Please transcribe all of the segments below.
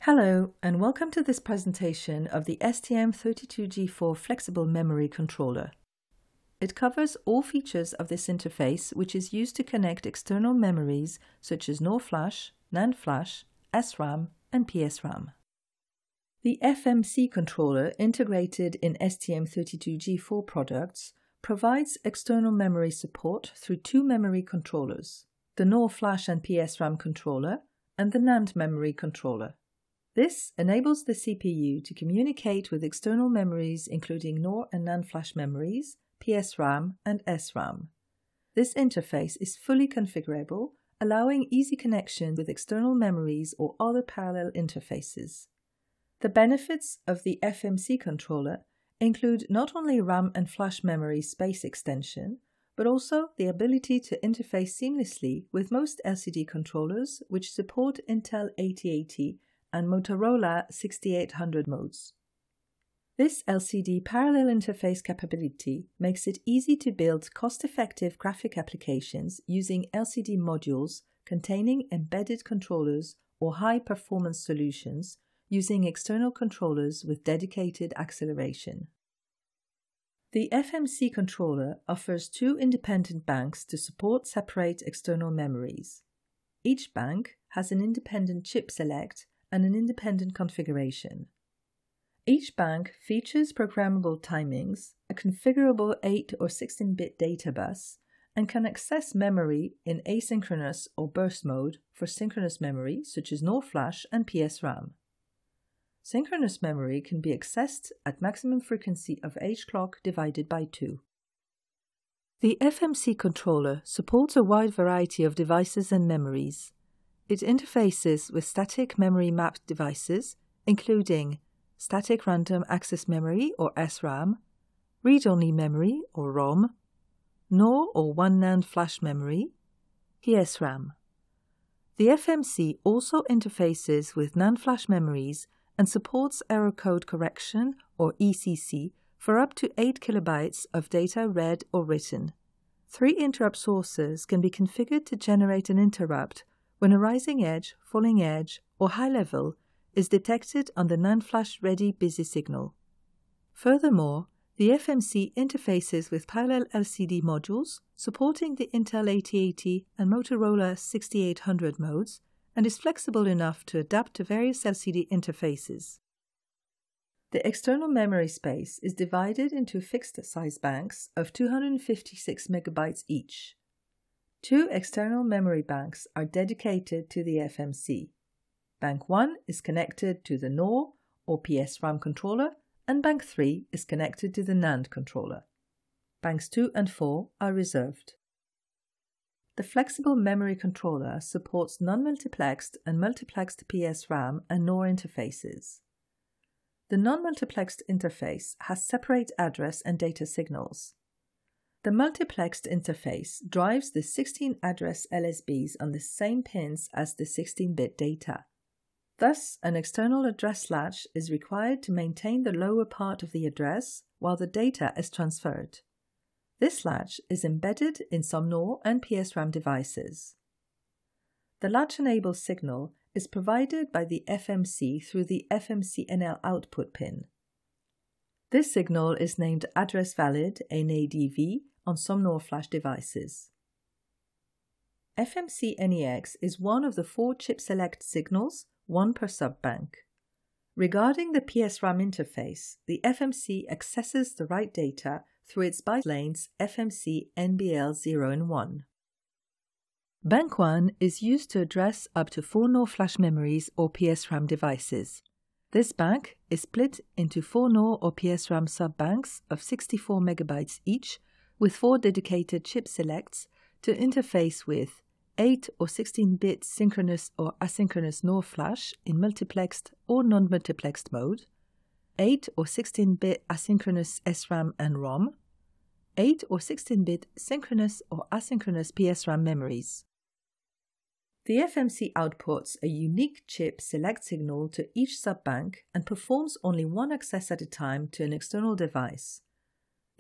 Hello, and welcome to this presentation of the STM32G4 Flexible Memory Controller. It covers all features of this interface, which is used to connect external memories such as NOR flash, NAND flash, SRAM, and PSRAM. The FMC controller integrated in STM32G4 products provides external memory support through two memory controllers, the NOR flash and PSRAM controller and the NAND memory controller. This enables the CPU to communicate with external memories including NOR and NAND flash memories, PSRAM, and SRAM. This interface is fully configurable, allowing easy connection with external memories or other parallel interfaces. The benefits of the FMC controller include not only RAM and flash memory space extension, but also the ability to interface seamlessly with most LCD controllers which support Intel 8080 and Motorola 6800 modes. This LCD parallel interface capability makes it easy to build cost-effective graphic applications using LCD modules containing embedded controllers or high-performance solutions using external controllers with dedicated acceleration. The FMC controller offers two independent banks to support separate external memories. Each bank has an independent chip select and an independent configuration. Each bank features programmable timings, a configurable 8 or 16-bit data bus, and can access memory in asynchronous or burst mode for synchronous memory such as NOR flash and PSRAM. Synchronous memory can be accessed at maximum frequency of H clock divided by 2. The FMC controller supports a wide variety of devices and memories. It interfaces with static memory mapped devices, including static random access memory or SRAM, read-only memory or ROM, NOR or one NAND flash memory, PSRAM. The FMC also interfaces with NAND flash memories and supports error code correction or ECC for up to 8 kilobytes of data read or written. 3 interrupt sources can be configured to generate an interrupt when a rising edge, falling edge, or high level is detected on the NAND flash ready busy signal. Furthermore, the FMC interfaces with parallel LCD modules supporting the Intel 8080 and Motorola 6800 modes and is flexible enough to adapt to various LCD interfaces. The external memory space is divided into fixed size banks of 256 MB each. 2 external memory banks are dedicated to the FMC. Bank 1 is connected to the NOR or PSRAM controller, and Bank 3 is connected to the NAND controller. Banks 2 and 4 are reserved. The flexible memory controller supports non-multiplexed and multiplexed PSRAM and NOR interfaces. The non-multiplexed interface has separate address and data signals. The multiplexed interface drives the 16 address LSBs on the same pins as the 16-bit data. Thus, an external address latch is required to maintain the lower part of the address while the data is transferred. This latch is embedded in some NOR and PSRAM devices. The latch-enabled signal is provided by the FMC through the FMC-NL output pin. This signal is named address valid NADV on some NOR flash devices. FMC NEX is one of the 4 chip select signals, 1 per sub-bank. Regarding the PSRAM interface, the FMC accesses the write data through its byte lanes FMC NBL 0 and 1. Bank 1 is used to address up to 4 NOR flash memories or PSRAM devices. This bank is split into 4 NOR or PSRAM sub-banks of 64 MB each with 4 dedicated chip selects to interface with 8 or 16-bit synchronous or asynchronous NOR flash in multiplexed or non-multiplexed mode, 8 or 16-bit asynchronous SRAM and ROM, 8 or 16-bit synchronous or asynchronous PSRAM memories. The FMC outputs a unique chip select signal to each sub-bank and performs only one access at a time to an external device.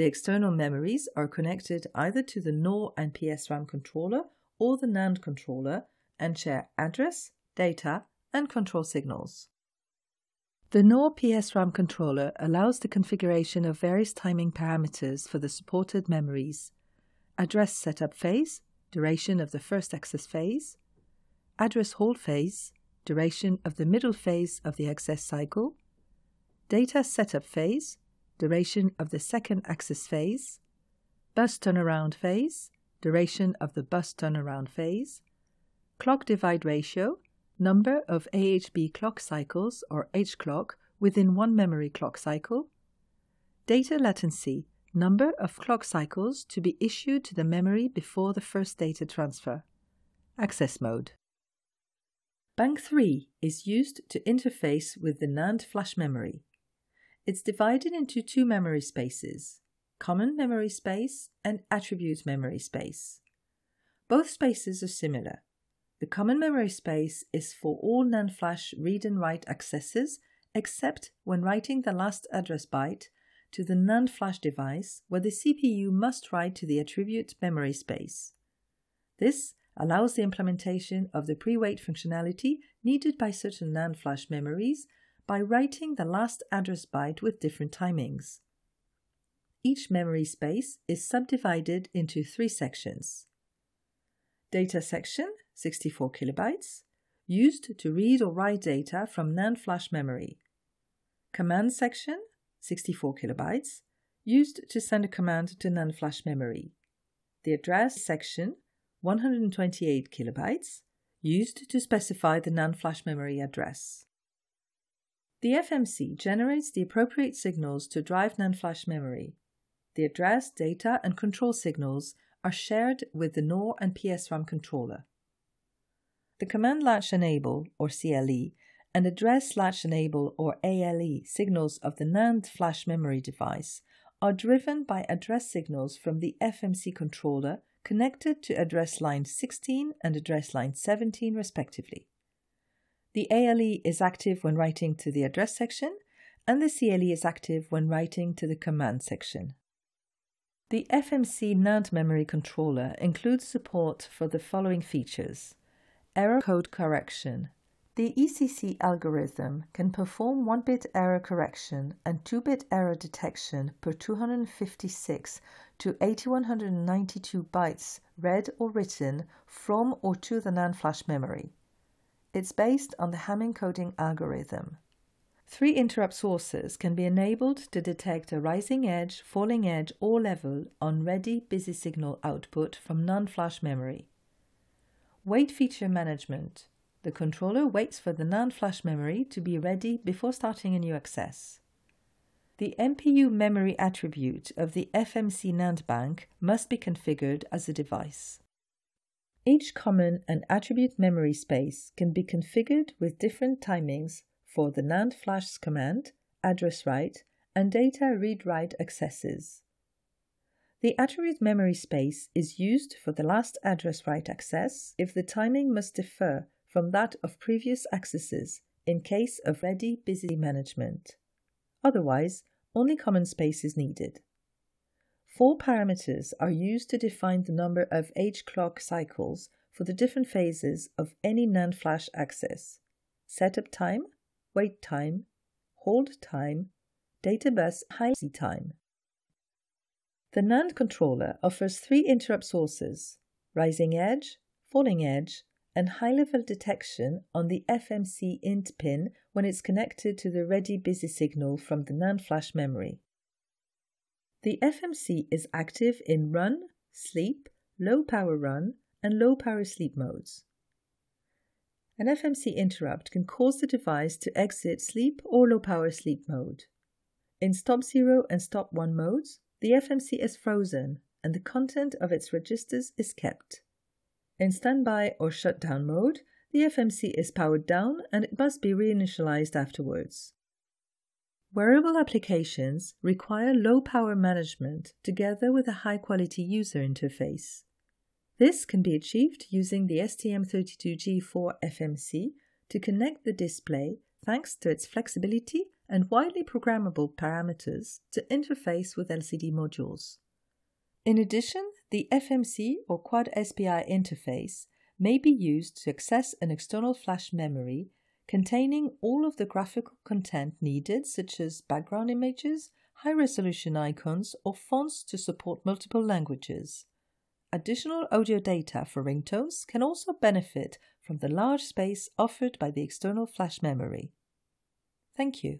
The external memories are connected either to the NOR and PSRAM controller or the NAND controller and share address, data, and control signals. The NOR PS-RAM controller allows the configuration of various timing parameters for the supported memories: address setup phase, duration of the first access phase; address hold phase, duration of the middle phase of the access cycle; data setup phase, duration of the second access phase; bus turnaround phase, duration of the bus turnaround phase; clock divide ratio, number of AHB clock cycles or H-clock within one memory clock cycle; data latency, number of clock cycles to be issued to the memory before the first data transfer; access mode. Bank 3 is used to interface with the NAND flash memory. It's divided into two memory spaces: common memory space and attribute memory space. Both spaces are similar. The common memory space is for all NAND flash read and write accesses except when writing the last address byte to the NAND flash device, where the CPU must write to the attribute memory space. This allows the implementation of the pre-wait functionality needed by certain NAND flash memories by writing the last address byte with different timings. Each memory space is subdivided into three sections: data section, 64 kilobytes, used to read or write data from NAND flash memory; command section, 64 kilobytes, used to send a command to NAND flash memory; the address section, 128 kilobytes, used to specify the NAND flash memory address. The FMC generates the appropriate signals to drive NAND flash memory. The address, data, and control signals are shared with the NOR and PS-RAM controller. The command latch enable, or CLE, and address latch enable, or ALE, signals of the NAND flash memory device are driven by address signals from the FMC controller connected to address line 16 and address line 17 respectively. The ALE is active when writing to the address section, and the CLE is active when writing to the command section. The FMC NAND memory controller includes support for the following features: error code correction. The ECC algorithm can perform 1-bit error correction and 2-bit error detection per 256 to 8192 bytes read or written from or to the NAND flash memory. It's based on the Hamming coding algorithm. 3 interrupt sources can be enabled to detect a rising edge, falling edge, or level on ready busy signal output from NAND flash memory. Wait feature management. The controller waits for the NAND flash memory to be ready before starting a new access. The MPU memory attribute of the FMC NAND bank must be configured as a device. Each common and attribute memory space can be configured with different timings for the NAND flash command, address write, and data read-write accesses. The attribute memory space is used for the last address write access if the timing must differ from that of previous accesses in case of ready busy management. Otherwise, only common space is needed. 4 parameters are used to define the number of H-clock cycles for the different phases of any NAND flash access: setup time, wait time, hold time, data bus high time. The NAND controller offers 3 interrupt sources: rising edge, falling edge, and high-level detection on the FMC int pin when it's connected to the ready busy signal from the NAND flash memory. The FMC is active in run, sleep, low power run, and low power sleep modes. An FMC interrupt can cause the device to exit sleep or low power sleep mode. In stop 0 and stop 1 modes, the FMC is frozen and the content of its registers is kept. In standby or shutdown mode, the FMC is powered down and it must be reinitialized afterwards. Wearable applications require low power management together with a high-quality user interface. This can be achieved using the STM32G4 FMC to connect the display thanks to its flexibility and widely programmable parameters to interface with LCD modules. In addition, the FMC or Quad SPI interface may be used to access an external flash memory containing all of the graphical content needed, such as background images, high-resolution icons, or fonts to support multiple languages. Additional audio data for ringtones can also benefit from the large space offered by the external flash memory. Thank you.